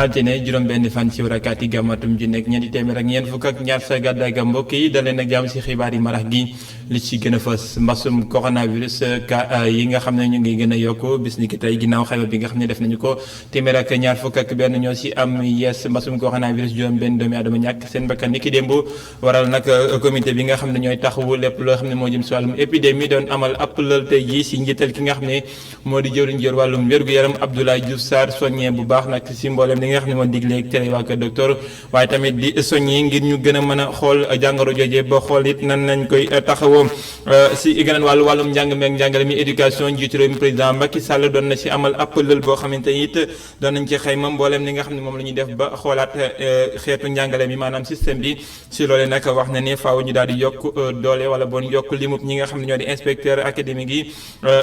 altine juróom-benn fan ci warakaati gàmmatum ji nekk ñeenti téeméer ak ñeent fukk ak ñaar sa gàddaay ga mbokk yi dalee nag jàmm si xibaar yi marax gi li ci gën a fës mbasum coronavirus ka yi nga xam ne ñu ngi gën a yokku bis ni ki tey ginnaaw xayma bi nga xam ne def nañu ko téeméer ak ñaar fukk ak benn ñoo si am yees mbasum coronavirus juróom-benn doomi aadama ñàkk seen bakkan ni ki démb waral nag comité bi nga xam ne ñooy taxawu lépp loo xam ne moo jëm si wàllum épidémie doon amal ab lël tey jii si njiital ki nga xam ne moo di jëwriñ jër wàllum wér-gu-yaram Abdoulaye Diouf Sarr soññee bu baax nag si mboolem li nga xam ne moo digleeg tere waa kër docteur waaye tamit di soññi ngir ñu gën a mën a xool jàngoro jooje ba xool it nan lañ koy taxawoo si geneen wàllum njàng meeg njàngale mi éducation njiitu réew mi président Macky Sall doon na si amal ab lël boo xamante ni it doon nañ ci xayma mboolem li nga xam ne moom la ñuy def ba xoolaat xeetu njàngale mi maanaam système bi si loolee nag wax na ne faaw ñu daal di yokk doole wala bon yokk limub ñi nga xam ne ñoo di inspecteur académique yi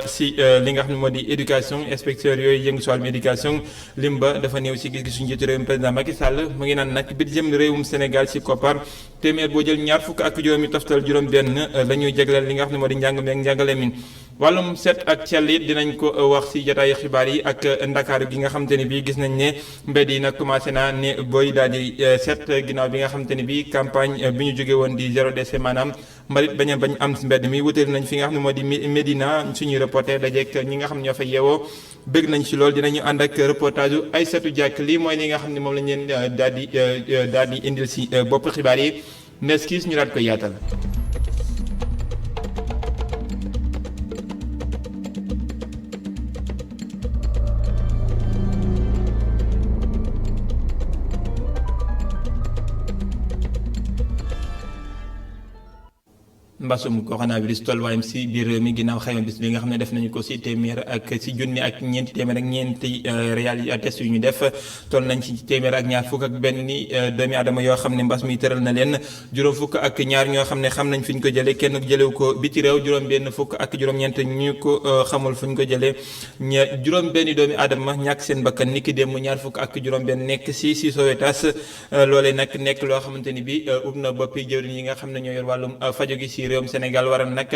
si li nga xam ne moo di éducation inspecteur yooyu yëngu si wàllum éducation lim ba dafa néew si gis-gisu njiitu réew mi président Macky Sall mu ngi naan nag bit jëm réewum Sénégal si koppar téeméer boo jël ñaar fukk ak juróomi toftal juróom benn la ñuy jagleel li nga xam ne moo di njàng meeg njàngale mi wàllum set ak cell it dinañ ko wax si jotaayu xibaar yi ak ndakaaru gi nga xamante ni bii gis nañ ne mbedd yi nag commencé naa ne booy daal di set ginnaaw bi nga xamante ni bii campagne bi ñu jóge woon di zéro déchet maanaam mbalit bañ am si mbedd mi wuteel nañ fi nga xam ne moo di Médina suñuy reporter dajeek ñi nga xam ne ñoo fa yeewoo bëgg nañ si lool dinañu ànd ak reportage u Aïssatou Diack lii mooy li nga xam ne moom lañ leen daal di indil si bopp xibaar yi nes kiis ñu daal koy yaatal. mbasum coronavirus tolluwaayam si biir réew mi ginnaaw xayma bis bi nga xam ne def nañu ko si téeméer ak si junni ak ñeenti téeméer ak ñeenti réalité test yu ñu def toll nañ ci téeméer ak ñaar fukk ak benn doomi aadama yoo xam ne mbas mi tëral na leen juróom fukk ak ñaar ñoo xam ne xam nañ fi ñu ko jëlee kenn jëlewu ko biti réew juróom benn fukk ak juróom-ñeent ñu ko xamul fu ñu ko jëlee juróom benn doomi aadama ñàkk seen bakkan ni ki démb ñaar fukk ak juróom benn nekk si Sowétas loolee nag nekk loo xamante ni bi ub na boppi jëwriñ yi nga xam ne ñoo yor wàllum fajo gi si réewum Sénégal waral nag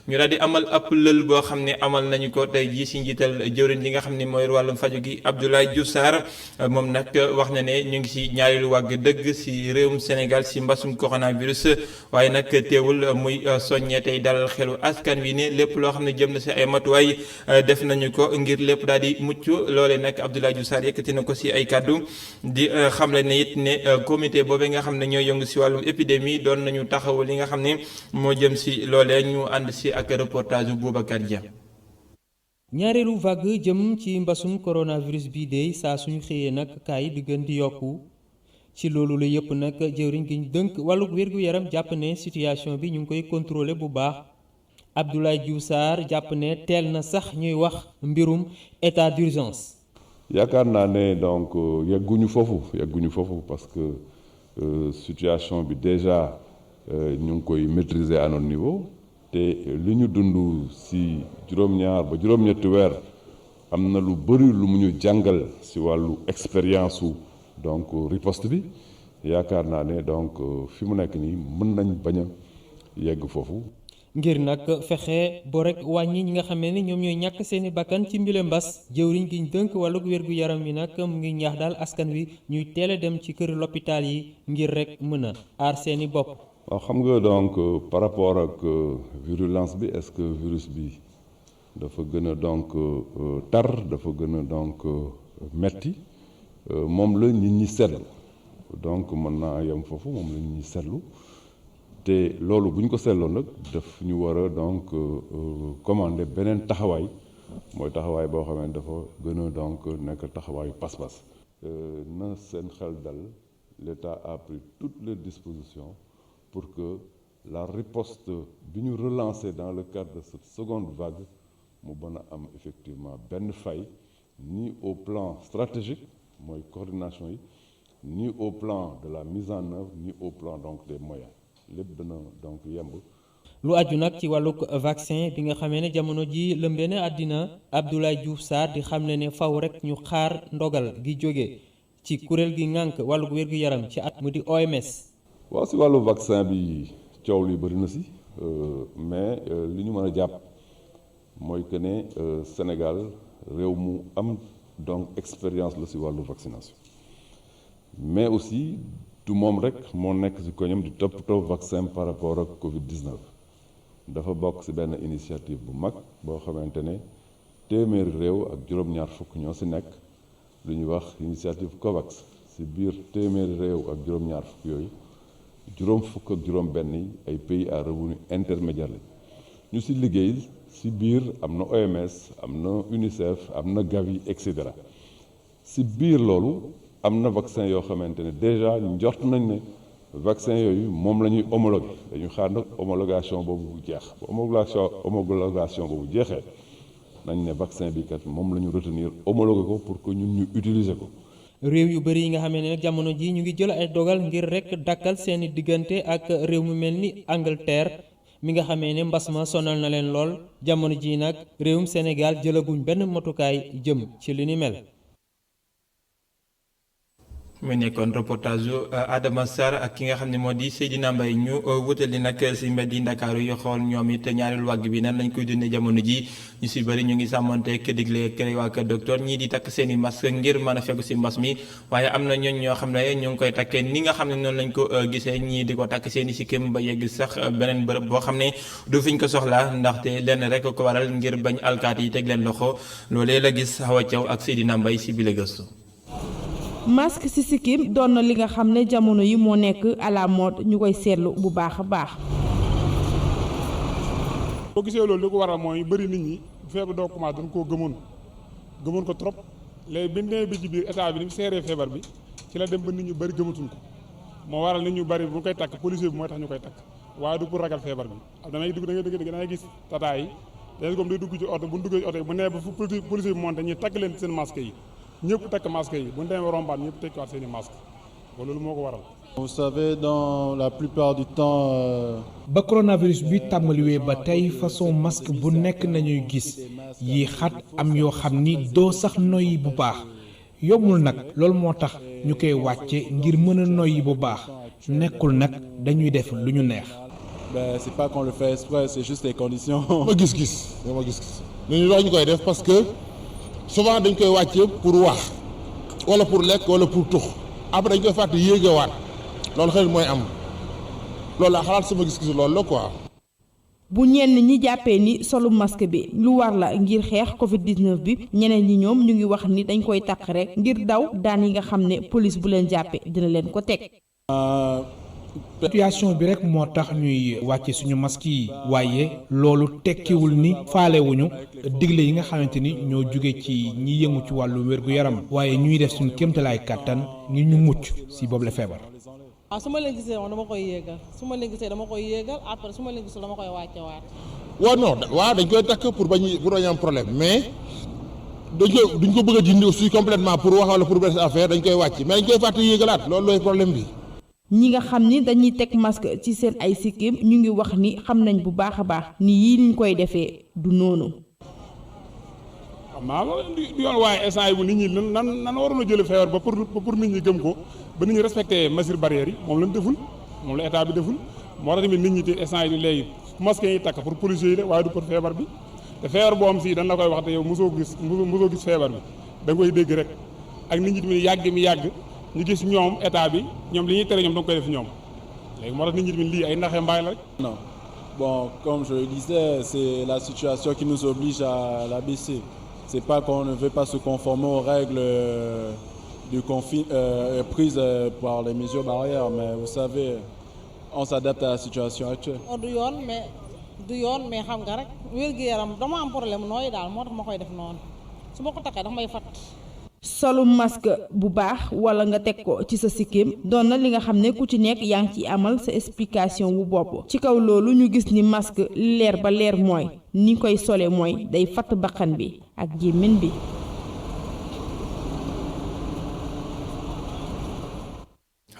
ñu daal di amal ab lël boo xam ne amal nañu ko tey jii si njiital jëwriñ li nga xam ne mooy wàllum faju gi Abdoulaye Diouf Sarr moom nag wax na ne ñu ngi si ñaareelu wàgg dëgg si réewum Sénégal si mbasum coronavirus waaye nag teewul muy soññee tey dalal xelu askan wi ne lépp loo xam ne jëm na si ay matuwaay def nañu ko ngir lépp daal di mucc loolee nag Abdoulaye Diouf Sarr yëkkati na ko si ay kàddu di xamle ne it ne comité boobee nga xam ne ñoo yëngu si wàllum épidémie doon nañu taxaw li nga xam ne moo jëm si loolee ñu ànd si ak reportage bu Boubacar Dia. ñaareelu vague jëm ci mbasum coronavirus bii de saa suñu xëyee nag kaay di gën di yokku ci loolu la yëpp nag jëwriñ gi ñu dënk wàllug wér-gu-yaram jàpp ne situation bi ñu ngi koy contrôler bu baax Abdoulaye Diouf Sarr jàpp ne teel na sax ñuy wax mbirum état d'urgence. yaakaar naa ne donc yegguñu foofu parce que situation bi déjà ñu ngi koy maîtriser à notre niveau. te li ñu dund ci juróom-ñaar ba juróom-ñetti weer am na lu bëri lu mu ñu jàngal ci wàllu expérience su donc riposte bi yaakaar naa ne donc fi mu nekk nii mën nañ bañ a yegg foofu. ngir nag fexe bo rek wàññi ñi nga xamee ni ñoom ñooy ñàkk seeni bakkan ci mbile mbas jëwriñ gi ñu dënk wàllug wér-gu-yaram yi nag mu ngi ñaax daal askan wi ñuy teel a dem ci kër l'hôpital yi ngir rek mën a aar seeni bopp. waaw xam nga donc par rapport ak virulence bi est-ce que virus bi dafa gën a donc tar dafa gën a donc metti moom la nit ñi seetlu donc mën naa yem foofu moom la nit ñi seetlu te loolu bu ñu ko seetloo nag daf ñu war a donc commander beneen taxawaay mooy taxawaay boo xam ne dafa gën a donc nekk taxawaayu pas-pas na seen xel dal l'État a pris toutes les dispositions pour que la riposte bi ñu relancer dans le cadre de cette seconde vague mu mën a am effectivement benn faille ni au plan stratégique mooy coordination yi ni au plan de la mise en œuvre ni au plan donc des moyens lépp dana donc yemb. lu aju nag ci wàllug vaccin bi nga xamee ne jamono ji lëmbee na àddina Abdoulaye Diouf Sarr di xamle ne faw rek ñu xaar ndogal gi jóge ci kuréel gi ŋànk wàllug wér-gu-yaram ci at mu di OMS. waaw si wàllu vaccin bi coow li bëri na si mais li ñu mën a jàpp mooy que ne Sénégal réew mu am donc expérience la si wàllu vaccination mais aussi du moom rek moo nekk ci koñam di toppatoo vaccin par rapport ak Covid-19 dafa bokk ci benn initiative bu mag boo xamante ne téeméeri réew ak juróom-ñaar fukk ñoo ci nekk lu ñuy wax initiative COVAX ci biir téeméeri réew ak juróom-ñaar fukk yooyu juróom fukk ak juróom benn yi ay pays à revenu intermédiaire lañ ñu ci liggéey ci biir am na OMS am na UNICEF am na Gavi et cetera ci biir loolu am na vaccin yoo xamante ne déjà njort nañ ne vaccin yooyu moom la ñuy homologué dañu xaar nag homologation boobu bu jeex bu homologation boobu jeexee nañ ne vaccin bi kat moom la ñu retenir homologué ko pour que ñun ñu utiliser ko. réew yu bëri yi nga xamee ne nag jamono ji ñu ngi jël ay dogal ngir rek dakkal seeni diggante ak réew mu mel ni Angleterre mi nga xamee ne mbas ma sonal na leen lool jamono ji nag réewum Sénégal jëlaguñ benn matukaay jëm ci li ni mel. mu nekkoon reportage Adama Sarr ak ki nga xam ne moo di Seydina Mbaye ñu wutali nag si mbedd yi Ndakaaru yi xool ñoom it ñaareelu wàgg bi nan lañ koy dundee jamono ji ñu si bëri ñu ngi sàmmanteeg digle kër waa kër docteur ñii di takk seen i masque ngir mën a fegu si mbas mi waaye am na ñooñ ñoo xam ne ñu ngi koy takkee ni nga xam ne noonu lañ ko gisee ñii di ko takk seen i sikkim ba yegg sax beneen bërëb boo xam ne du fiñ ko soxla ndaxte lenn rek ko waral ngir bañ alkaat yi teg leen loxo loolee la gis Awa Thiaw ak Seydina Mbaye si bile gëstu. masque ci sikkim doon na li nga xam ne jamono yi moo nekk à la mode ñu koy seetlu bu baax a baax. boo gisee loolu li ko waral mooy bëri nit ñi feebar doo commencé dañ koo gëmoon ko trop léegi bi nee bi ci biir état bi ni mu seeree feebar bi ci la dem ba nit ñu bëri gëmatuñ ko moo waral nit ñu bëri bu koy takk policier bi mooy tax ñu koy takk waaye du pour ragal feebar bi damay dugg da ngay gis tata yi dañ ko day dugg ci oto bu ñu duggee ci oto yi bu nee ba fu policier bi monté ñuy takk leen seen masque yi ñëpp takk masque yi bu ñu demee rombaat ñëpp tekkiwaat seen i masque ba loolu moo ko waral. Vous savez, dans la plupart du temps. ba coronavirus bi tàmbaliwee ba tey façon masque bu nekk nañuy gis yi xat am yoo xam ni doo sax noyyi bu baax yombul nag loolu moo tax ñu koy wàcce ngir mën a noyyi bu baax nekkul nag dañuy def lu ñu neex. Ben c'est pas qu'on le fait exprès, c'est juste les conditions. ma gis-gis li ñu wax ñu koy def parce que souvent dañ koy wàcce pour wax wala pour lekk wala pour tux après dañ koy fàtte yéegewaat loolu xel mooy am loolu laa xalaat sama gis-gis loolu la quoi. bu ñenn ñi jàppee ni solu masque bi lu war la ngir xeex Covid-19 bi ñeneen ñi ñoom ñu ngi wax ni dañ koy takk rek ngir daw daan yi nga xam ne police bu leen jàppee dina leen ko teg. situation bi rek moo tax ñuy wàcce suñu masque yi waaye loolu tekkiwul ni faalewuñu digle yi nga xamante ni ñoo jóge ci ñi yëngu ci wàllu wér-gu-yaram waaye ñuy def suñu kéemtalaay kàttan ngir ñu mucc ci boobu la feebar. waaw su ma leen gisee moom dama koy yéegal su ma leen gisee dama koy yéegal après su ma leen gisul dama koy wàcce waat. waaw non waaw dañ koy takk pour bañ am problème mais duñ ko bëgg a dindi aussi complètement pour wax wala pour benn affaire dañ koy wàcc mais dañ koy fàtte yéegalaat loolu looy problème bi. ñi nga xam ni dañuy teg masque ci seen ay sikkim ñu ngi wax ni xam nañ bu baax a baax ni yii niñ koy defee du noonu. xam naa loolu du yoon waaye instant yi bu nit ñi nan waroon a jëlee feebar ba pour nit ñi gëm ko ba nit ñi respecté mesures barrières yi moom lañ deful moom la état bi deful moo tax tamit nit ñi te instant yi léegi masque yi takk pour policiers yi la waaye du pour feebar bi te feebar boo am si dañ la koy wax te yow mosoo gis feebar bi da nga koy dégg rek ak nit ñi tamit yàgg ñu gis ñoom état bi ñoom li ñuy tere ñoom da nga koy def ñoom léegi moo tax nit ñi tamit lii ay naxe mbaay la rek. Non, bon, comme je le disais, c'est la situation qui nous oblige à la baisser. C'est pas qu'on ne veut pas se conformer aux règles prises par les mesures barrières, mais vous savez, on s'adapte à la situation actuelle. du yoon mais xam nga rek wér-gu-yaram dama am problème nooy daal moo tax ma koy def noonu su ma ko takkee dafa may fat. solu masque bu baax wala nga teg ko ci sa sikkim doon na li nga xam ne ku ci nekk yaa ngi ci amal sa explication wu bopp ci kaw loolu ñu gis ni masque leer ba leer mooy ni koy sole mooy day fatt bakkan bi ak gémmiñ bi.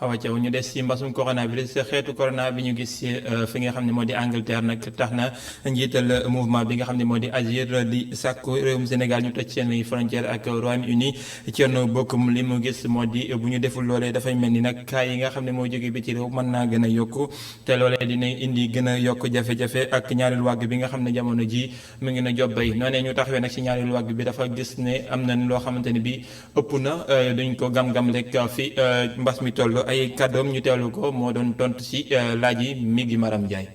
Awa Thiaw ñu des ci mbasum coronavirus xeetu corona bi ñu gis ci fi nga xam ne moo di Angleterre nag tax na njiital mouvement bi nga xam ne moo di Agir di sàkku réewum Sénégal ñu tëj seen frontière ak Royaume-Uni. Thierno Bocoum li mu gis moo di bu ñu deful loolee dafay mel ni nag cas yi nga xam ne moo jóge bi ci réew mën naa gën a yokku te loolee dina indi gën a yokk jafe-jafe ak ñaareelu wàgg bi nga xam ne jamono ji mu ngi na jobbay noonee ñu taxawee nag ci ñaareelu wàgg bi dafa gis ne am na loo xamante ni bi ëpp na duñ ko gam-gam rek fi mbas mi toll ay kàddoom ñu teewlu ko moo doon tontu ci laaj yi mi ngi Maram Ndiaye.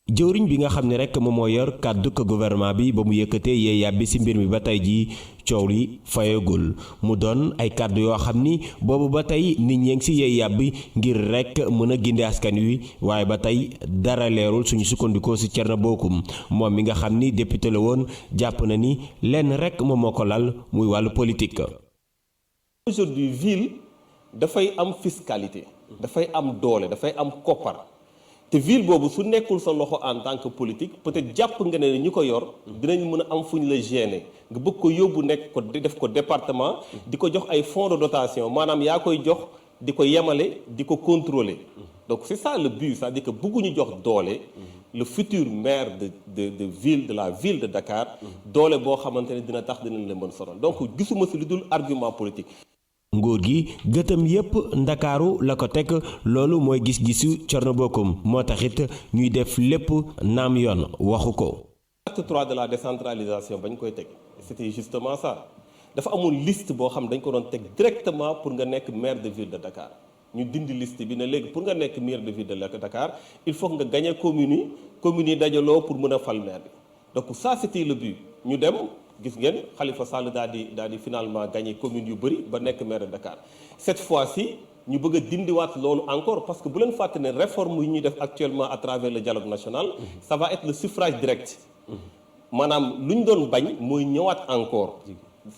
jëwriñ bi nga xam ne rek moom moo yor kàddu ko gouvernement bi ba mu yëkkatee yee yàbbi ci mbir mi ba tey jii coow li fayagul mu doon ay kàddu yoo xam ni boobu ba tey nit ñee ngi ci yee yàbbi ngir rek mën a gindi askan wi waaye ba tey dara leerul suñu sukkandikoo ci Thierno Bocoum moom mi nga xam ni député la woon jàpp na ni lenn rek moom moo ko lal muy wàllu politique. Aujourd'hui ville dafay am fiscalité dafay am doole dafay am koppar. te ville boobu su nekkul sa loxo en tant que politique peut-être jàpp nga ne ñi ko yor dinañ mën a am fu ñu la gêner nga bëgg ko yóbbu nekk ko def ko département di ko jox ay fonds de dotation maanaam yaa koy jox di ko yemale di ko contrôler donc c'est ça le but c'est-à-dire que bëgguñu jox doole le futur maire de la ville de Dakar doole boo xamante ne dina tax dinañ leen mën sonal donc gisuma si lu dul argument politique. nguur gi gëtam yépp ndakaaru la ko teg loolu mooy gis-gisu Thierno Bocoum moo taxit ñuy def lépp naam yoon waxu ko. Acte 3 de la décentralisation bañ koy teg c'était justement ça dafa amul liste boo xam dañ ko doon teg directement pour nga nekk maire de ville de Dakar ñu dindi liste bi ne léegi pour nga nekk maire de ville de Dakar il faut nga gagner communes yi dajaloo pour mën a fal maire bi donc ça c'était le but ñu dem. gis ngeen Khalifa Sall daal di finalement gagné commune yu bëri ba nekk maire de Dakar cette fois-ci ñu bëgg a dindiwaat loolu encore parce que bu leen fàtte ne réforme yi ñuy def actuellement à travers le dialogue national ça va être le suffrage direct maanaam lu ñu doon bañ mooy ñëwaat encore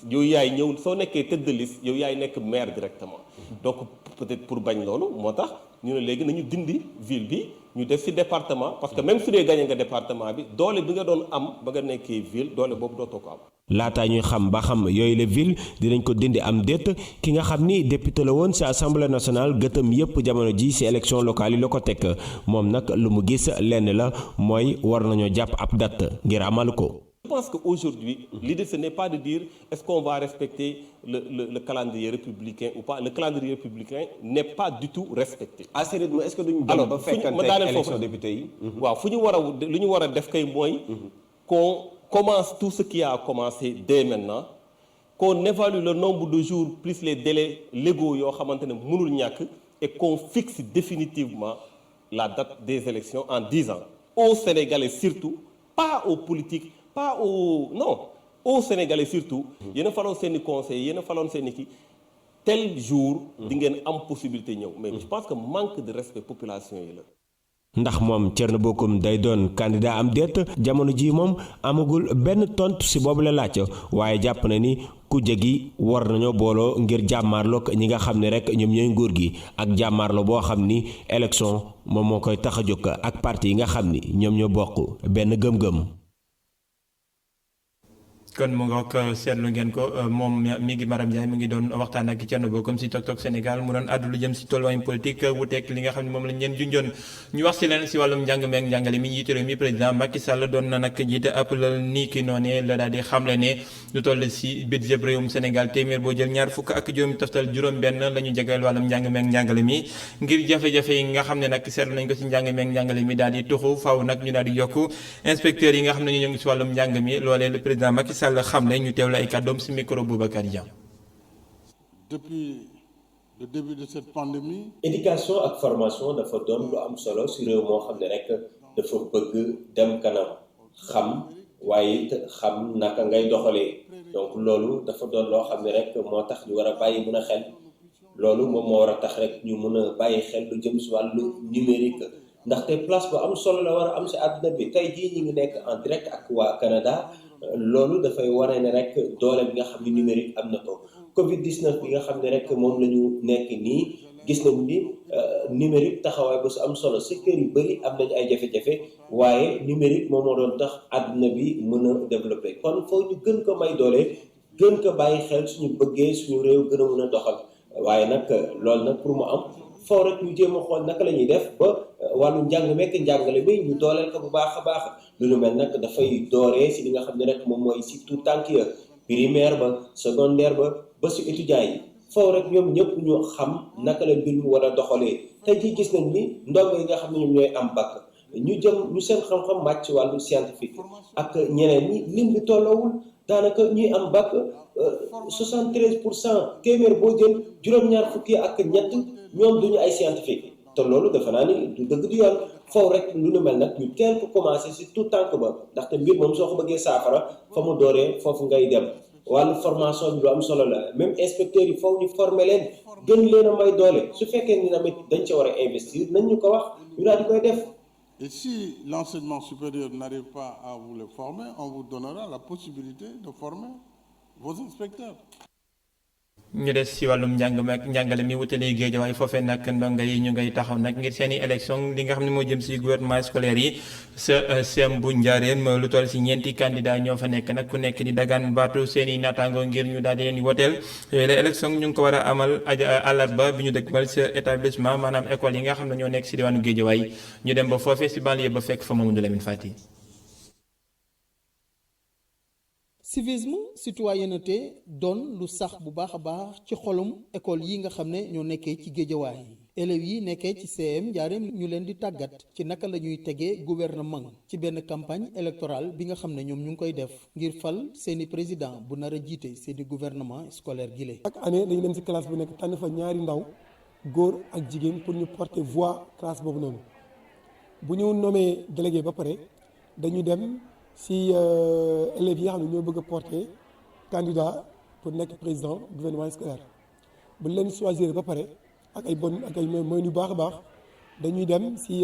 yow yaay ñëw soo nekkee tête de liste yow yaay nekk maire directement donc peut-être pour bañ loolu moo tax ñu ne léegi nañu dindi ville bi ñu def ci département parce que même su dee gagné nga département bi doole bi nga doon am ba nga nekkee ville doole boobu dootoo ko am. laataa ñuy xam ba xam yooyu la ville dinañ ko dindi am déet ki nga xam ni député la woon ci assemblée nationale gëtam yépp jamono ji ci élection locale yi la ko teg moom nag lu mu gis lenn la mooy war nañoo jàpp ab date ngir amal ko. Je pense qu'aujourd'hui, l'idée ce n'est pas de dire est-ce qu'on va respecter le calendrier républicain ou pas. Le calendrier républicain n'est pas du tout respecté. À ce rythme, est-ce que nous allons pas faire élection député? Waaw, lu ñu war a def kay mooy qu'on commence tout ce qui a commencé dès maintenant, qu'on évalue le nombre de jours plus les délais légaux yoo xamante ne mënul ñàkk et qu'on fixe définitivement la date des élections en 10 ans. Aux Sénégalais surtout, pas aux politiques. Pas aux Sénégalais surtout yéen a faloon seen i conseil yéen a faloon seen i kii tel jour di ngeen am possibilité ñëw mais je pense que manque de respect population yi la. ndax moom Thierno Bocoum day doon candidat am déet jamono ji moom amagul benn tontu ci boobu la laaj waaye jàpp na ni kujje gi war nañoo booloo ngir jàmmaarloog ñi nga xam ne rek ñoom ñooy nguur gi ak jàmmaarloo boo xam ni élection moom moo koy tax a jóg ak parti yi nga xam ni ñoom ñoo bokk benn gëm-gëm. kon mu ngoog seetlu ngeen ko moom mi ngi Maram Ndiaye mu ngi doon waxtaan ak Thierno Bocoum ci Tok Tok Sénégal mu doon àddu lu jëm ci tolluwaayu politique wuuteeg li nga xam ne moom lañ leen junjoon ñu wax ci leen ci wàllum njàng meek njàngale mi njiitu réew mi président Macky Sall doon na nag jiite ab la nii ki noonee la daal di xamle ne lu toll ci budget réewum Sénégal téeméer boo jël ñaar fukk ak juróom benn la ñu jagleel wàllum njàng meek njàngale mi ngir jafe-jafe yi nga xam ne nag seetlu nañ ko ci njàng meek njàngale mi daal di tuxu faaw nag ñu daal di yokku inspecteurs yi nga xam ne ñu ngi ci wàllum njàng mi loolee le président Macky Sall xam ne ñu teewlu ay kàddoom ci micro Boubacar Dia. Depuis le début de cette pandémie. éducation ak formation dafa doon lu am solo ci réew moo xam ne rek dafa bëgg dem kanam xam waaye it xam naka ngay doxalee donc loolu dafa doon loo xam ne rek moo tax ñu war a bàyyi mën a xel loolu moom moo war a tax rek ñu mën a bàyyi xel lu jëm ci wàllu numérique ndaxte place bu am solo la war a am ci àdduna bi tey jii ñu ngi nekk en direct ak waa Canada. loolu dafay wane ne rek doole bi nga xam ne numérique am na ko Covid-19 bi nga xam ne rek moom la ñu nekk nii gis nañu ni numérique taxawaay bu su am solo secteur yu bëri am nañu ay jafe-jafe waaye numérique moom moo doon tax àdduna bi mën a développer kon foofu ñu gën ko may doole gën ko bàyyi xel suñu bëggee suñu réew gën a mën a doxal waaye nag loolu nag pour mu am foo rek ñu jéem a xool naka la ñuy def ba wàllu njàng mekk njàngale bi ñu dooleel ko bu baax a baax lu nu mel nag dafay dooree si li nga xam ne rek moom mooy surtout tànk ya primaire ba secondaire ba si étudiants yi foo rek ñoom ñëpp ñu xam naka la mbir mi war a doxalee tey jii gis nañ ni ndongo yi nga xam ne ñoom ñooy am bac ñu seen xam-xam màcc ci wàllu scientifique ak ñeneen ñi lim bi tolloowul daanaka ñuy am bac 73% téeméer boo jël juróom-ñaar fukki ak ñett ñoom duñu ay scientifique te loolu defe naa ni du dëgg du yoon foofu rek lu nu mel nag ñu teel ko commencé si tout tànk ba ndaxte mbir moom soo ko bëggee saafara fa mu dooree foofu ngay dem wàllu formation bi lu am solo la même inspecteurs yi foofu ñu former leen gën leen a may doole su fekkee ni tamit dañ ca war a investir nañ ñu ko wax ñu daal di koy def. Et si l'enseignement supérieur n'arrive pas à vous les former, on vous donnera la possibilité de former vos inspecteurs. ñu des si wàllum njàng meek njàngale mi wutalee Géejawaay foofee nag ndongo yi ñu ngay taxaw nag ngir seen i élection li nga xam ne moo jëm si gouvernement scolaire yi sa CEM bu Njaaréem lu toll si ñeenti candidat ñoo fa nekk nag ku nekk di dagaan baatu seen i naataango ngir ñu daal di leen di woteel yooyu la élection ñu ngi ko war a amal àllarba bi ñu dëkkmal sa établissement maanaam école yi nga xam ne ñoo nekk si diwaanu Géejawaay ñu dem ba foofee si banlieue ba fekk fa Mamadou Lamine Fati. civisme citoyenneté doon lu sax bu baax a baax ci xolum école yi nga xam ne ñoo nekkee ci géejawaay élèves yi nekkee ci CM Njaaréem ñu leen di tàggat ci naka la ñuy tegee gouvernement ci benn campagne électorale bi nga xam ne ñoom ñu ngi koy def ngir fal seeni président bu nar a jiite seeni gouvernement scolaire gi la. chaque année dañu dem ci classe bu nekk tànn fa ñaari ndaw góor ak jigéen pour ñu porter voix classe boobu noonu bu ñu nommé délégué ba pare dañu dem. si élèves yi nga xam ne ñoo bëgg a porter candidat pour nekk président gouvernement scolaire bu leen choisir ba pare ak ay moyens yu baax a baax dañuy dem si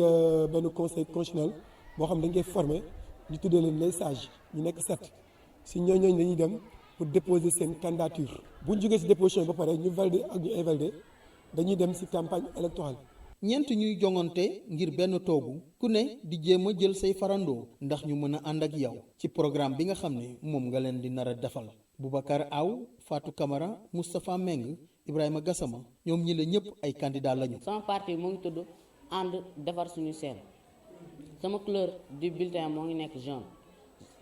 benn conseil constitutionnel boo xam ne dañ koy former ñu tuddee leen les sages ñu nekk 7 si ñooñu dañuy dem pour déposer seen candidature bu ñu jógee si déposition ba pare ñu valider ak ñu invalider dañuy dem si campagne électorale. ñeent ñuy jongante ngir benn toogu ku ne di jéem a jël say farandoo ndax ñu mën a ànd ak yow ci programme bi nga xam ne moom nga leen di nar a defal Boubacar Aw Fatou Camara Moustapha Meng Ibrahima Gassama ñoom ñi la ñëpp ay candidat lañu. sama parti mu ngi tudd ànd defar suñu seen sama couleur du bulletin moo ngi nekk jaune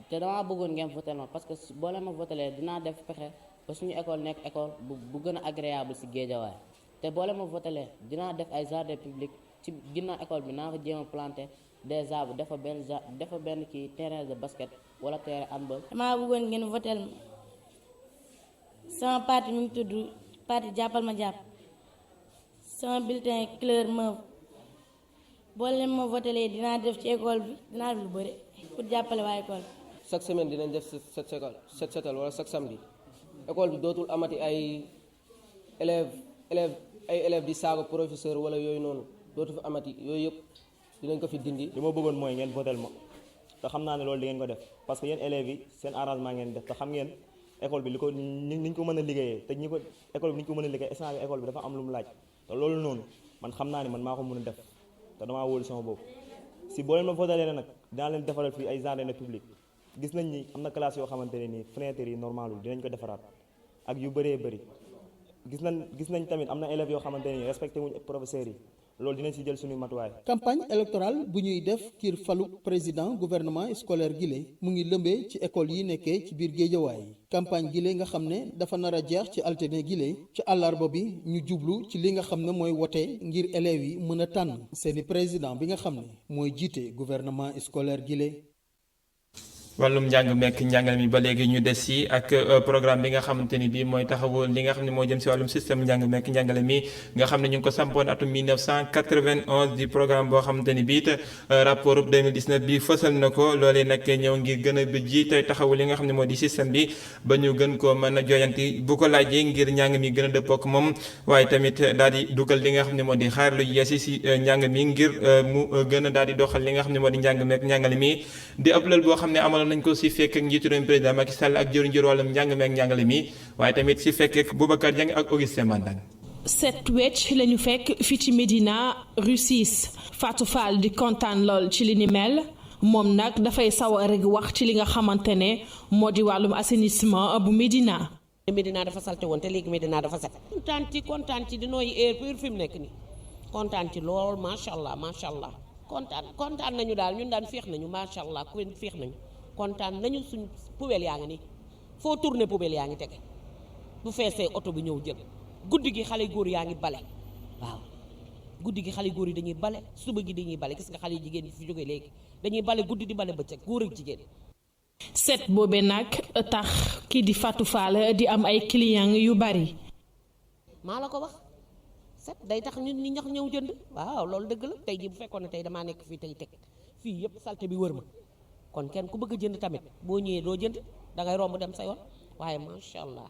te damaa bëggoon ngeen voté ma parce que boo leen ma votelee dinaa def pexe ba suñu école nekk école bu gën a agréable si Géejawaay. te boole ma votelee dinaa def ay jardin public ci ginnaaw école bi naa fa jéem a planter des arbres dafa benn kii terrain de basket wala terrain handball. damaa bëggoon ngeen votel ma sama parti mi ngi tudd parti jàppal ma jàpp sama bulletin couleur mauve boole ma votelee dinaa def ci école bi dinaa def lu bëri pour jàppale waa école. chaque semaine dinañ def set setal wala chaque samedi école bi dootul amati ay élèves di saaga professeur wala yooyu noonu dootu fi amati yooyu yëpp dinañ ko fi dindi. li ma bëggoon mooy ngeen votel ma te xam naa ne loolu di ngeen ko def parce que yéen élèves yi seen arrangement ngeen def te xam ngeen école bi ni ñu ko mën a liggéeyee te école bi ni ñu ko mën a liggéey instant bi école bi dafa am lu mu laaj te loolu noonu man xam naa ne man maa ko mën a def te damaa wóolu sama bopp si boo leen ma votelee nag dinaa leen defaral fii ay jardin public gis nañ ni am na classe yoo xamante ne nii fenêtre yi normalul dinañ ko defaraat ak yu bëree bëri gis nañ tamit am na élèves yoo xamante ne respecté wuñ professeurs yi loolu dinañ si jël suñu matuwaay. campagne électorale bu ñuy def ngir falu président gouvernement scolaire gile mu ngi lëmbee ci école yi nekkee ci biir géejawaay campagne gile nga xam ne dafa nar a jeex ci altine gile ci àllarba bi ñu jublu ci li nga xam ne mooy wote ngir élèves yi mën a tànn seeni président bi nga xam ne mooy jiite gouvernement scolaire gile. wàllum njàng mekk njàngale mi ba léegi ñu des si ak programme bi nga xamante ni bii mooy taxawu li nga xam ne moo jëm si wàllum système njàng mekk njàngale mi nga xam ne ñu ngi ko sampoon atum 1991 di programme boo xamante ni bii te rapport 2019 bi fësal na ko loolee nag ñëw ngir gën a ji tey taxawu li nga xam ne moo di système bi ba ñu gën koo mën a joyanti bu ko laajee ngir njàng mi gën a dëppook moom waaye tamit daal di dugal li nga xam ne moo di xaar lu yeesi si njàng mi ngir mu gën a daal di doxal li nga xam ne moo di njàng mekk njàngale mi di ab lël boo xam ne amal nañ ko si fekk ak njiitu réew président Macky Sall ak jëriñ wàllum njàng meek njàngale mi waaye tamit si fekk ak Boubacar Dieng ak Augustin Mandang. set wecc lañu fekk fii ci Médina rue 6 Fatou Fall di kontaan lool ci li ni mel moom nag dafay sawar rek wax ci li nga xamante ne moo di wàllum assainissement bu Médina. Médina dafa salte woon te léegi Médina dafa set. kontaan ci di nooy heure pour fi mu nekk nii kontaan ci lool macha allah kontaan nañu daal ñun daan féex nañu macha allah ku féex nañu kontaan nañu suñ poubelle yaa ngi nii foo tourné poubelle yaa ngi tege bu feesee oto bi ñëw jël guddi gi xale góor yaa ngi bale waaw guddi gi xale góor yi dañuy bale suba gi dañuy bale gis nga xale jigéen yi fi jógee léegi dañuy bale guddi di bale bëccëg góor ak jigéen. set boobee nag tax kii di Fatou Fall di am ay clients yu bari. maa la ko wax set day tax ñun ñi ñax ñëw jënd waaw loolu dëgg la tey jii bu fekkoon ne tey damaa nekk fii tey teg fii yëpp salte bi wër ma kon kenn ku bëgg a jënd tamit boo ñëwee doo jënd dangay romb dem sa yoon waaye macha allah.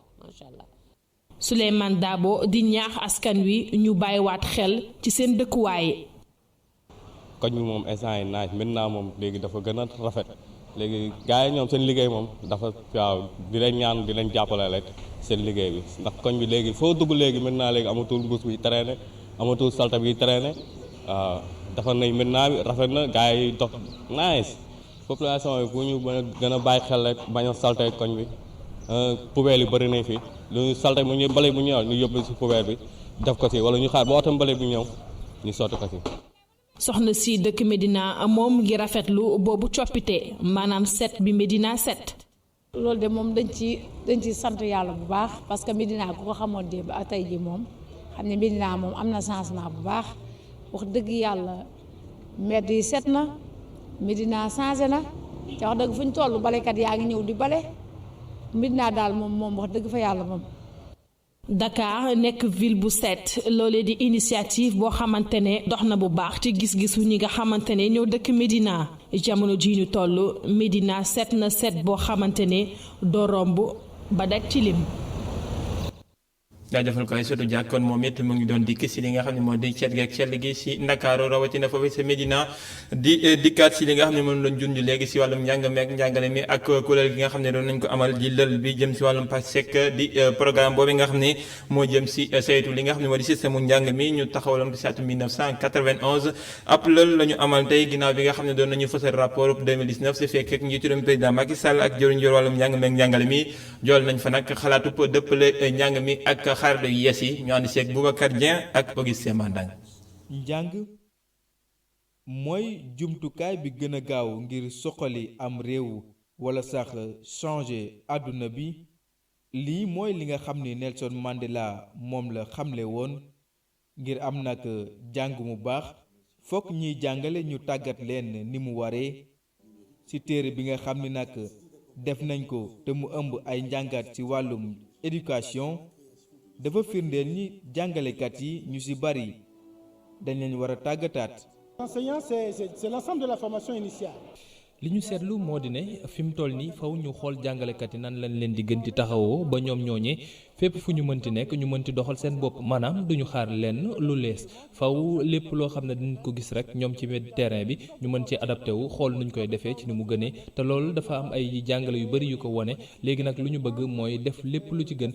Souleymane Dabo di ñaax askan wi ñu bàyyiwaat xel ci seen dëkkuwaay. koñ bi moom instant yi naaj maintenant moom léegi dafa gën a rafet léegi gars yi ñoom seen liggéey moom dafa waaw di leen ñaan di leen jàppale rek seen liggéey bi ndax koñ bi léegi foo dugg léegi maintenant léegi amatul mbuus bi traîné amatul salte bi traîné waaw dafa nañ maintenant bi rafet na gars yi dox nice population yi bu ñu gën a bàyyi xel rek bañ a salte koñ bi poubelle yi bëri nañ fi lu ñu salte mu ñu bale bu ñëw ñu yóbbu si poubelle bi def ko si wala ñu xaar ba oto mbale bi ñëw ñu sotti ko si. soxna si dëkk Médina moom ngi rafetlu boobu coppite maanaam set bi Médina set. loolu de moom dañ ci sant yàlla bu baax parce que Médina ku ko xamoon démb ak tey ji moom xam ne Médina moom am na changement bu baax wax dëgg yàlla mbedd yi set na Médina changé na te wax dëgg fu ñu toll balekat yaa ngi ñëw di bale Médina daal moom wax dëgg fa yàlla moom. Dakar nekk ville bu set loolee di initiative boo xamante ne dox na bu baax ci gis-gisu ñi nga xamante ne ñoo dëkk Médina jamono ji ñu toll Médina set na set boo xamante ne doo romb ba daj ci lim. jaajëfal ko ay sotu jàkk kon moom it mu ngi doon dikk si li nga xam ne moo di cet gi ak sell gi si Ndakaaru rawatina foofu sa Médina di dikkaat si li nga xam ne moom lañ junj léegi si wàllum njàng meek njàngale mi ak kuréel gi nga xam ne doon nañ ko amal di lël bi jëm si wàllum PASEC di programme boobu nga xam ne moo jëm si saytu li nga xam ne moo di système mu njàng mi ñu taxawaloon ko si atum 1991 ab lël la ñu amal tey ginnaaw bi nga xam ne doon nañu fësal rapport 2019 si fekk ak njiitu réew mi président Macky Sall ak jëriñ yor wàllum njàng meek njàngale mi jool nañ fa nag xalaatu dëppale njàng mi ak xarala yu yees yi ñu ànd seeg Boubacar Dieng ak Augustin Mandang. njàng mooy jumtukaay bi gën a gaaw ngir soqali am réew wala sax changer àdduna bi lii mooy li nga xam ni Nelson Mandela moom la xamle woon ngir am nag jàng mu baax fokk ñiy jàngale ñu tàggat leen ni mu waree ci téere bi nga xam ni nag def nañ ko te mu ëmb ay njàngat ci wàllum éducation dafa firndeel ñi jàngalekat yi ñu ci bari dañ leen war a tàggataat. L'enseignant, c'est l'ensemble de la formation initiale. li ñu seetlu moo di ne fi mu toll nii faw ñu xool jàngalekat yi nan lañ leen di gën di taxawoo ba ñoom ñooñee fépp fu ñu mënti nekk ñu mënti doxal seen bopp maanaam duñu xaar lenn lu lees faw lépp loo xam ne dañ ko gis rek ñoom ci terrain bi ñu mën ci adapté wu xool nuñ koy defee ci ni mu gënee te loolu dafa am ay jàngale yu bari yu ko wone léegi nag lu ñu bëgg mooy def lépp lu ci gën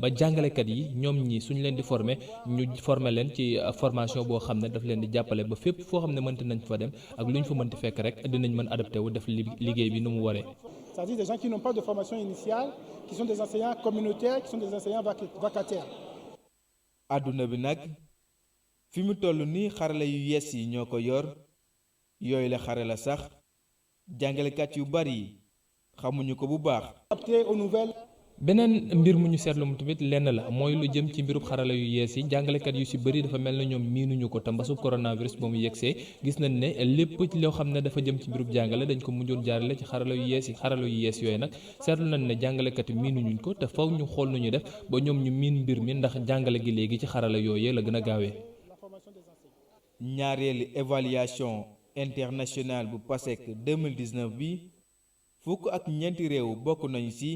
ba jàngalekat yi ñoom ñi suñ leen di former ñu former leen ci formation boo xam ne daf leen di jàppale ba fépp foo xam ne mënti nañ fa dem ak lu ñu fa mënti fekk rek dinañ mën adapté wu def liggéey bi nu mu waree. C'est-à-dire des gens qui n'ont pas de formation initiale, qui sont des enseignants communautaires, qui sont des enseignants vacataires. àdduna bi nag fi mu toll nii xarala yu yees yi ñoo ko yor yooyu la xarala sax jàngalekat yu bari xamuñu ko bu baax. Adapté aux nouvelles. beneen mbir mu ñu seetlu mu tamit lenn la mooy lu jëm ci mbirub xarala yu yees yi jàngalekat yu ci bëri dafa mel na ñoom miinuñu ko te mbasu coronavirus ba mu yegsee gis nañ ne lépp loo xam ne dafa jëm ci mbirub jàngale dañ ko mujjoon jaarale ci xarala yu yees yooyu nag seetlu nañ ne jàngalekat yi miinuñu ko te faw ñu xool nu ñu def ba ñoom ñu miin mbir mi ndax jàngale gi léegi ci xarala yooyee la gën a gaawee. ñaareelu évaluation internationale bu PASEC 2019 bi fukk ak ñeenti réew bokk nañu ci.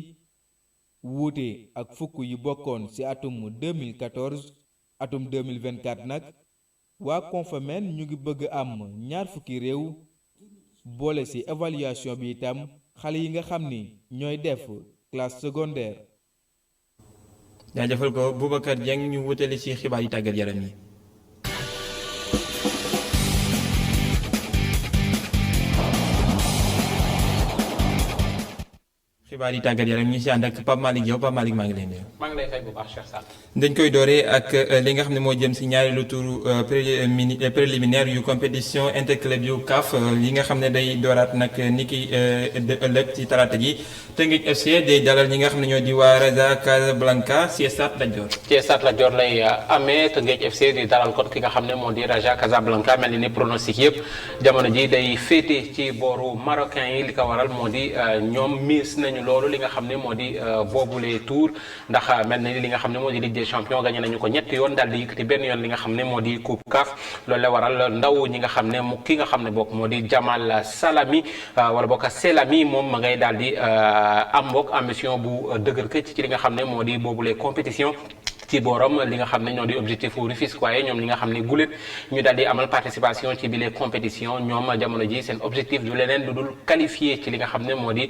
wuute ak fukk yi bokkoon ci atum 2014 atum 2024 nag waa Confamen ñu ngi bëgg am ñaar fukki réew boole ci évaluation bi itam xale yi nga xam ni ñooy def classe secondaire. jaajëfal ko Boubacar Dieng ñu wutali ci xibaar yi tàggat yaram yi. xibaar yi tàggat yaram ñu si ànd ak Pape Malick Diaw Pape Malick maa ngi lay nuyu. maa ngi lay fay bu baax Cheikh Sall. dañ koy dooree ak li nga xam ne moo jëm si ñaareelu tour préliminaire yu compétition interclub yu CAF yi nga xam ne day dooraat nag ni ki ëllëg ci talaata ji Teungueth FC day dalal ñi nga xam ne ñoo di waa Raja Casablanca ci stade Lat Dior. ci stade Lat Dior lay amee Teungueth FC di dalal kon ki nga xam ne moo di Raja Casablanca mel ni pronostic yëpp jamono ji day féete ci booru marocain yi li ko waral moo di ñoom miis nañu loolu li nga xam ne moo di boobule tour ndax mel na ni li nga xam ne moo di Ligue des Champions gagné nañu ko ñetti yoon daal di yëkkati benn yoon li nga xam ne moo di Coupe CAF loolu la waral ndaw ñi nga xam ne ki nga xam ne bokk moo di Jamal Salami wala bokk Selami moom ma ngay daal di am bokk ambition bu dëgër këcc ci li nga xam ne moo di boobule compétition ci boorom li nga xam ne ñoo di objectif u Rufisque waaye ñoom li nga xam ne guléet ñu daal di amal participation ci bile compétition ñoom jamono ji seen objectif du leneen lu dul qualifié ci li nga xam ne moo di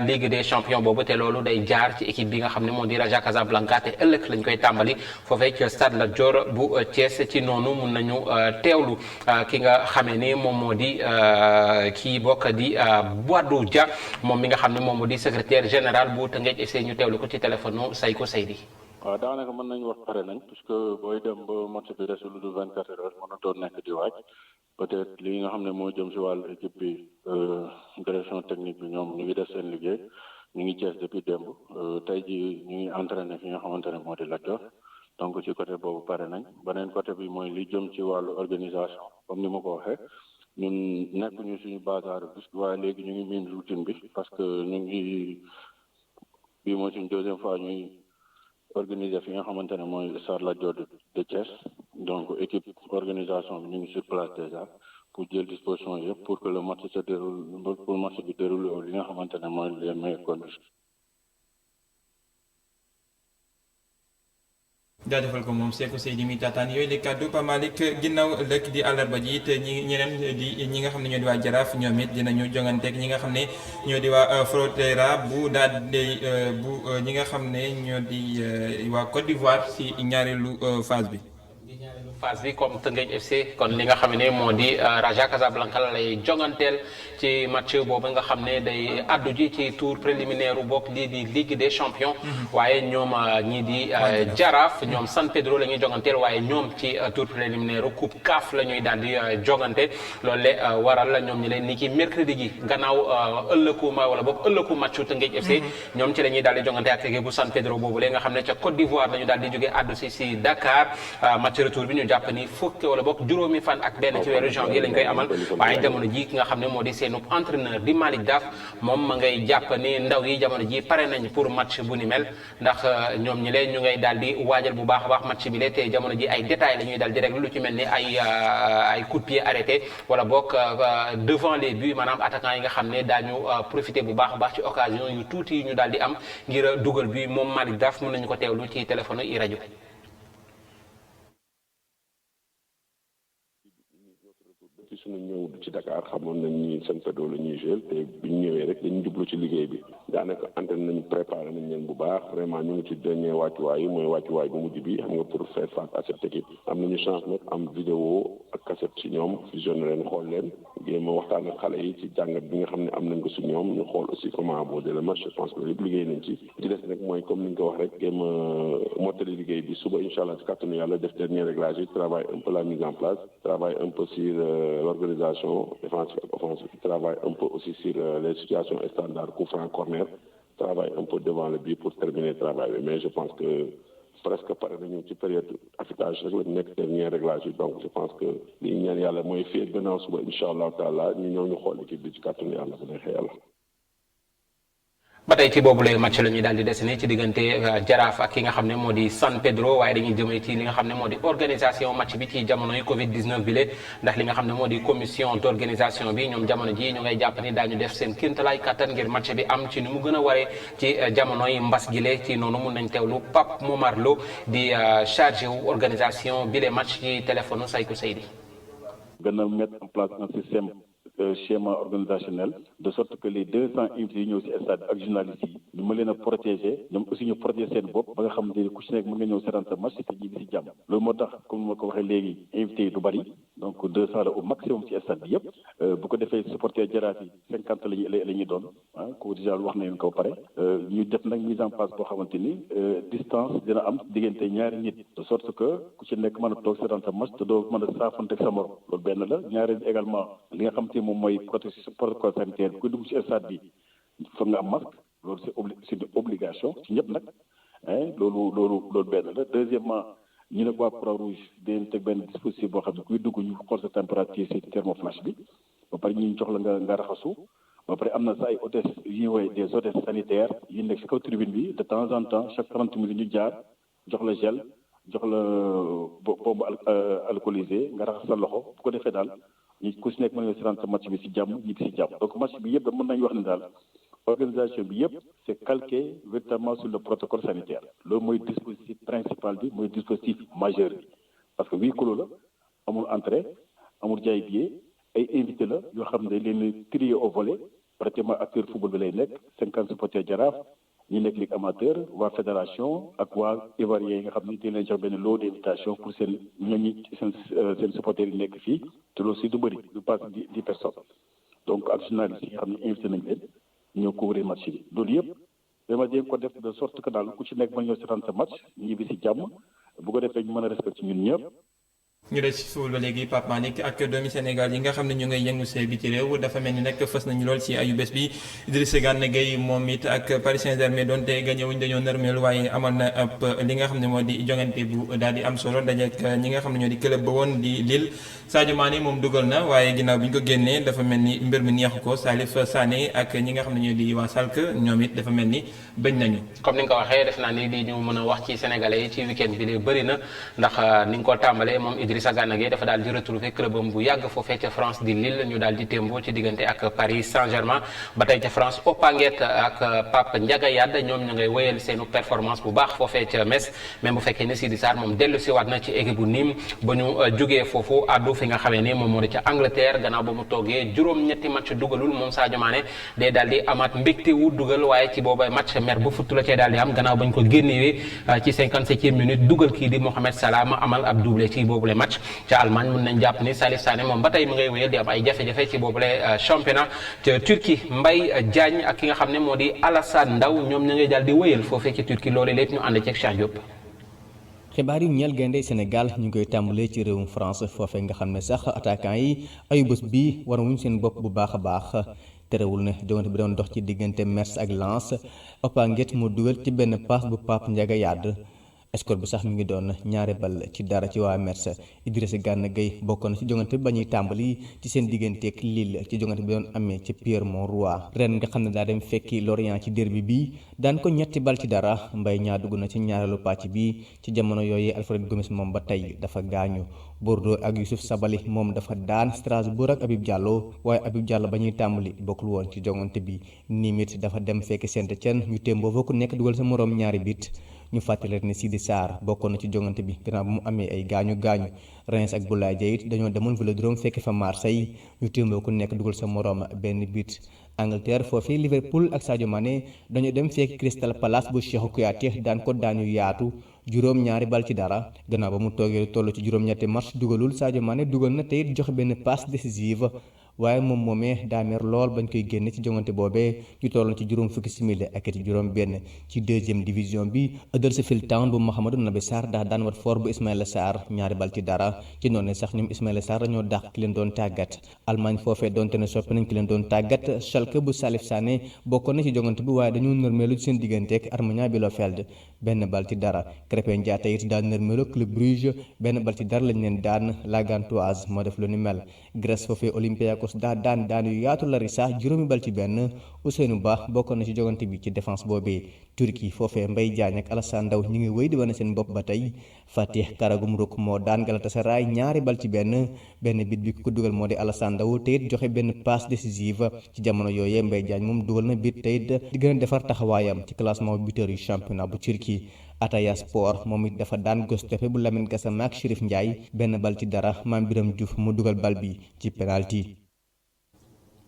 Ligue des champions boobu te loolu day jaar ci équipe bi nga xam ne moo di Raja Casablanca te ëllëg lañ koy tàmbali foofee ci stade Lat Dior bu Thiès ci noonu mun nañu teewlu ki nga xamee ne moom moo di kii bokk di Boadou Dia moom mi nga xam ne moom moo di secrétaire général bu Teungueth FC ñu teewlu ko ci téléphone Sayko Seydi. waaw daanaka mën nañu wax pare nañ puisque booy dem ba match bi des lu dul 24 heures mënatoo nekk di waaj peut-être li nga xam ne moo jëm si wàllu équipe bi direction technique bi ñoom ñu ngi def seen liggéey ñu ngi Thiès depuis démb tey ji ñu ngi entraîné fi nga xamante ne moo di Lat Dior donc ci côté boobu pare nañ beneen côté bi mooy li jëm ci wàllu organisation comme ni ma ko waxee ñun nekkuñu suñu bazar puisque waaye léegi ñu ngi miin routine bi parce que ñu ngi bii mooy suñu deuxième fois ñuy organisé fi nga xamante ne mooy stade Lat Dior de Thiès donc équipe organisation bi ñu ngi sur place déjà pour jël disposition yëpp pour que le match se déroule pour match bi déroule li nga xamante ne mooy les meilleures conditions. jaajëfal ko moom Sékou Seydi mi taataan yooyu les kàddu Pa Malick ginnaaw ëllëg di àllarba ji te ñeneen di ñi nga xam ne ñoo di waa Jaraaf ñoom it dinañu jonganteeg ñi nga xam ne ñoo di waa Frontera bu daal di bu ñi nga xam ne ñoo di waa Côte d'Ivoire si ñaareelu phase bi. phase bi comme Teungueth FC kon li nga xam ne moo di Raja Casablanca la lay jonganteel ci match boobu nga xam ne day addu ji ci tour préliminaire bokk lii di Ligue des champions waaye ñoom ñii di Jaraaf ñoom San Pedro la ñuy jonganteel waaye ñoom ci tour préliminaire Coupe CAF la ñuy daal di jongante loolu le waral ñoom ñi leen ni ki mercredi gi gannaaw ëllëgu wala boog ëllëgu matchu Teungueth FC ñoom ci la ñuy daal di jongante ak équipe bu San Pedro boobu le nga xam ne ca Côte d'Ivoire la ñu daal di jógee addu si Dakar match retour bi ñu jàpp ni fukki wala bokk juróomi fan ak benn ci weeru janvier lañ koy amal waaye jamono ji ki nga xam ne moo di seenu entraîneur di Malick Daf moom ma ngay jàpp ni ndaw yi jamono ji pare nañ pour match bu ni mel ndax ñoom ñi leen ñu ngay daal di waajal bu baax a baax match bi le te jamono ji ay détails la ñuy daal di régler lu ci mel ni ay coup de pied arrêté wala bokk devant les buts maanaam attaquant yi nga xam ne daañu profiter bu baax a baax ci occasion yu tuuti yu ñu daal di am ngir dugal bi moom Malick Daf mën nañu ko teewlu ci téléphone i rajo. ci suñu ñëw ci Dakar xamoon nañ ni San Pedro la ñuy jouer te bi ñu ñëwee rek dañu jublu ci liggéey bi daanaka entraîné nañu préparé nañ leen bu baax vraiment ñu ngi ci dernier wàccuwaay yi mooy wàccuwaay bu mujj bi xam nga pour faire face à cette équipe am nañu chance nag am vidéo ak cassette ci ñoom fusionné leen xool leen jéem a waxtaan ak xale yi ci jàngat bi nga xam ne am nañ ko si ñoom ñu xool aussi comment aborder le match je pense que yëpp liggéey nañ ci ci des nag mooy comme ni ñu ko wax rek jéem a mottali liggéey bi suba incha allah ci kàttanu yàlla def dernier réglage yi travail un peu la mise en place travail un peu sur l'organisation défensive et offensive, travaille un peu aussi sur les situations standards, coup franc, corner, travaille un peu devant le but pour terminer le travail. Mais je pense que presque par une période d'affûtage, le dernier réglage. Donc je pense que l'Union Yalla mooy fait gannaaw suba Inch'Allah taala ñu ñëw ñu xool équipe bi ci kàttanu Yàlla bu neexee Yàlla. ba tey ci boobu lay match la ñuy daal di dessiné ci diggante Jaraaf ak ki nga xam ne moo di San Pedro waaye dañuy jëmee ci li nga xam ne moo di organisation match bi ci jamonoy Covid 19 bi le ndax li nga xam ne moo di commission d' organisation bi ñoom jamono ji ñu ngay jàpp ni daañu def seen kéemtalaay kattan ngir match bi am ci ni mu gën a waree ci jamonoy mbas gi le ci noonu mun nañ teewlu Pape Momar Lo di chargé wu organisation bi le match ci téléphone Saykou Seydi. gën a mettre en place un système. Schéma organisationnel de sorte que les 200 invités yi ñëw si stade ak journalistes yi ñu mën leen a protéger ñoom aussi ñu protéger seen bopp ba nga xamante ne ku ci nekk mën nga ñëw seetaan sa match te ñibbi si jàmm loolu moo tax comme ma ko waxee léegi invités yi du bari donc 200 la au maximum ci stade bi yëpp bu ko defee supporter Jaraaf yi 50 la ñuy doon ah ko déjà wax nañu ko pare ñu def nag mise en place boo xamante ni distance dina am diggante ñaari nit de sorte que ku ci nekk mën a toog seetaan sa match te doo mën a saafante ak sa morom loolu benn la ñaareel également li nga xamante ni moom mooy protocole sanitaire bi ku dugg ci stade bi foog nga am masque loolu c'est une obligation ci ñëpp nag loolu benn la deuxièmement ñu ne waa Croix-Rouge dañ teg benn dispositif boo xam ne kuy dugg ñu xool sa température ci thermoflash bi ba pare ñu jox la nga raxasu ba pare am na sa ay hôtesses yu ñuy woowee des hôtesses sanitaires yu nekk ci kaw tribune bi de temps en temps chaque 30 minutes ñu jaar jox la gel jox la bombe alcoolisée nga raxas sa loxo bu ko defee daal ñu ku si nekk mën nga seetaan sa match bi ci jàmm ñibbi ci jàmm donc match bi yëpp da mën nañu wax ne daal organisation bi yëpp c'est calqué véritablement sur le protocole sanitaire loolu mooy dispositif principal bi mooy dispositif majeur bi parce que huis clos la amul entrée amul jaay billet ay invité la yoo xam ne leen trier au volet pratiquement acteur football bi lay nekk 50 supporters Jaraaf ñi nekk ligue amateur waa fédération ak waa ivoiriens yi nga xam ne dañ leen jox benn lot d'invitation pour seen ñooñi seen supporters yi nekk fii te loolu si du bëri du passe 10 personnes donc ak journalistes yi nga xam ne invité nañ leen ñoo couvrir match bi loolu yëpp dama jéem ko def de sorte que daal ku ci nekk mën ñoo seetaan sa match ñibbi si jàmm bu ko defee ñu mën a respecté ñun ñëpp. ñu des ci football ba léegi Pape Malick ak doomi Sénégal yi nga xam ne ñu ngay yëngu see biti réew dafa mel ni nag fës nañu lool ci ayu bés bi Idrissa Gana Gueye moom it ak Paris Saint-Germain doonte gagné wuñ dañoo nërmeel waaye amal na ab li nga xam ne moo di jongante bu daal di am solo dajeek ñi nga xam ne ñoo di club ba woon di Lille Sadio Mané moom dugal na waaye ginnaaw bi ñu ko génnee dafa mel ni mbir mi neexu ko Salif Sané ak ñi nga xam ne ñoo di waa Schalke ñoom it dafa mel ni bañ nañu. comme ni nga ko waxee def naa ni li ñu mën a wax ci sénégalais yi ci week-end bi de bëri na ndax ni nga ko tàmbalee moom Idrissa Gana Gueye dafa daal di retrouver clubam bu yàgg foofee ca France di Lille ñu daal di témboo ci diggante ak Paris Saint-Germain ba tey ca France Opanguet ak Pape Ndiaga Yade ñoom ñu ngay wéyal seenu performance bu baax foofee ca Metz même bu fekkee ne Sidi Sarr moom dellu si waat na ci équipe bu Nîmes ba ñu jógee foofu addu fi nga xamee ni moom moo di ca Angleterre gannaaw ba mu toogee juróom-ñetti match dugalul moom Sadio Mané day daal di amaat mbégte wu dugal waaye ci booba match mer bu futt la cee daal di am gannaaw bañ ko génnewee ci 57e minute dugal kii di Mohamed Salah ma amal ab doublé ci boobule match ca Allemagne mën nañ jàpp ni Salif Sané moom ba tey mu ngay wéyal di am ay jafe-jafe ci boobule championnat ca Turquie Mbaye Diagne ak ki nga xam ne moo di Alassane Ndaw ñoom ñu ngay daal di wéyal foofee ci Turquie loolu lépp ñu ànd ceeg Cheikh Diop. xibaar yi ñeel gaynde Sénégal ñu ngi koy tàmbalee ci réewum France foofee nga xam ne sax attaquant yi ayu bés bi war wuñ seen bopp bu baax a baax terewul ne jogante bi doon dox ci diggante Metz ak Lens Opanguet mu dugal ci benn passe bu Pape Ndiaga Yade score bi sax mi ngi doon 2-0 ci dara ci waa Metz Idrissa Gana Gueye bokkoon na ci jongante bi ba ñuy tàmbali ci seen digganteeg Lille ci jongante bi doon amee ci Pierre-Mauroy ren nga xam ne daa dem fekki Lorient ci derby bi daan ko 3-0 Mbaye ñaa dugg na ci ñaareelu pàcc bi ci jamono yooyu Alfred Gomis moom ba tey dafa gaañu Bordeaux ak Youssouf Sabaly moom dafa daan Strasbourg ak Habib Diallo waaye Habib Diallo ba ñuy tàmbali bokkul woon ci jongante bi Nîmes dafa dem fekki Saint-Étienne ñu témboo fa ku nekk dugal sa moroom ñaari bit ñu fàttali rek ne Sidi Sarr bokkoon na ci jongante bi gannaaw ba mu amee ay gaañu Reims ak Boulaye Dia it dañoo demoon Vélodrome fekk fa Marseille ñu témboo ku nekk dugal sa moroom benn bit Angleterre foofii Liverpool ak Sadio Mané dañoo dem fekk Crystal Palace bu Cheikhou Kouyaté daan ko daañu yaatu 2-0 gannaaw ba mu toogee lu toll ci juróom-ñetti match dugalul Sadio Mané dugal na te it joxe benn passe décisive waaye moom moomee daa mer lool bañ koy génne ci jongante boobee ñu toll ci juróom fukki simili ak ci juróom benn ci deuxième division bi Huddersfield Town bu Mouhamadou Nabi Sarr daan Watford bu Ismaïla Sarr 2-0 ci noonu sax ñoom Ismaïla Sarr dañoo dàq ki leen doon tàggat Allemagne foofee doonte ne soppi nañ ki leen doon tàggat Schalke bu Salif Sané bokkoon na ci jongante bi waaye dañoo nërmeelu ci seen digganteeg Arminia Bielefeld 1-0 Krépin Diatta it daan nërmeelu Club Brugge 1-0 lañ leen daan La Gantoise moo def lu ni mel Grèce foofee Olympiakos daan yu yaatu Larissa 0-1 Ousseynou Ba bokkoon na ci jogante bi ci défense boobee Turquie foofee Mbaye Diagne ak Alassane Ndaw ñu ngi wéy di wane seen bopp ba tey Fatih Karagümrük moo daan Galatasaray 2-1 benn bit bi ko dugal moo di Alassane Ndaw te it joxe benn passe décisive ci jamono yooyee Mbaye Diagne moom dugal na bit te it di gën a defar taxawaayam ci classement buteur yu championnat bu Turquie Ataya Sport moom it dafa daan Göztepe bu Lamine Gassama ak Chérif Ndiaye 1-0 Mame Biram Diouf mu dugal bal bi ci penalty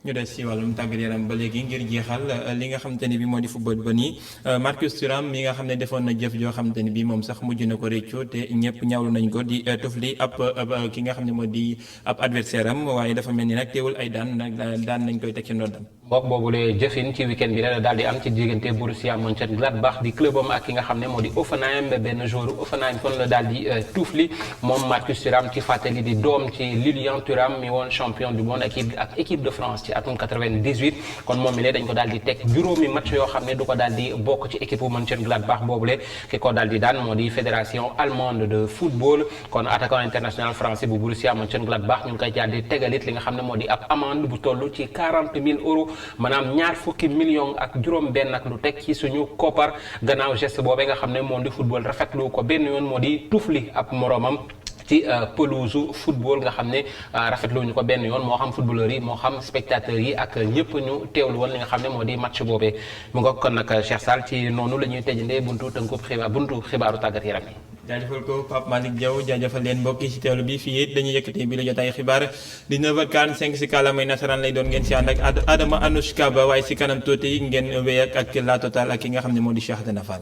ñu des si wàllum tàggat yaram ba léegi ngir jeexal li nga xamante ni bi moo di football ba nii Marcus Thuram mi nga xam ne defoon na jëf joo xamante ni bi moom sax mujj na ko réccu te ñëpp ñaawlu nañ ko di tufli ab ki nga xam ne moo di ab adversaire am waaye dafa mel ni nag teewul ay daan nañ koy teg ci ndoddam. mbokk boobule jëfin ci week-end bi la daal di am ci diggante Borussia Mönchengladbach di clubam ak ki nga xam ne moo di Hoffenheim benn joueur Hoffenheim kon la daal di tuufli moom Marcus Thuram ci fàttali di doom ci Lilian Thuram mi woon champion du monde ak équipe de France ci atum 98 kon moom mi lee dañ ko daal di teg juróomi match yoo xam ne du ko daal di bokk ci équipe bu Mönchengladbach boobule ki ko daal di daan moo di fédération allemande de football kon attaquant international français bu Borussia Mönchengladbach ñu ngi koy daal di tegalit li nga xam ne moo di ab amende bu toll ci 40 000 euros maanaam ñaar fukki millions ak juróom benn ak lu teg ci suñu koppar gannaaw geste boobee nga xam ne moom di football rafetlu ko benn yoon moo di tufli ab moromam ci pelouse football nga xam ne rafetlu ñu ko benn yoon moo xam footballeurs yi moo xam spectateurs yi ak ñëpp ñu teewlu woon li nga xam ne moo di match boobee mu nga kon nag Cheikh Sall ci noonu la ñuy tëjandee buntu xibaaru tàggat yaram yi. jaajëfal ko Pape Malick Diaw jaajëfal leen mbokk yi ci teewlu bi fii it dañuy yëkkatee bi la jotaay xibaar 19h45 si kàllaamay nasaraan lay doon ngeen si ànd ak Adama Anouchka Ba waaye si kanam tuuti ngeen wéy ak la total ak ki nga xam ne moo di Cheikh Dana Fall.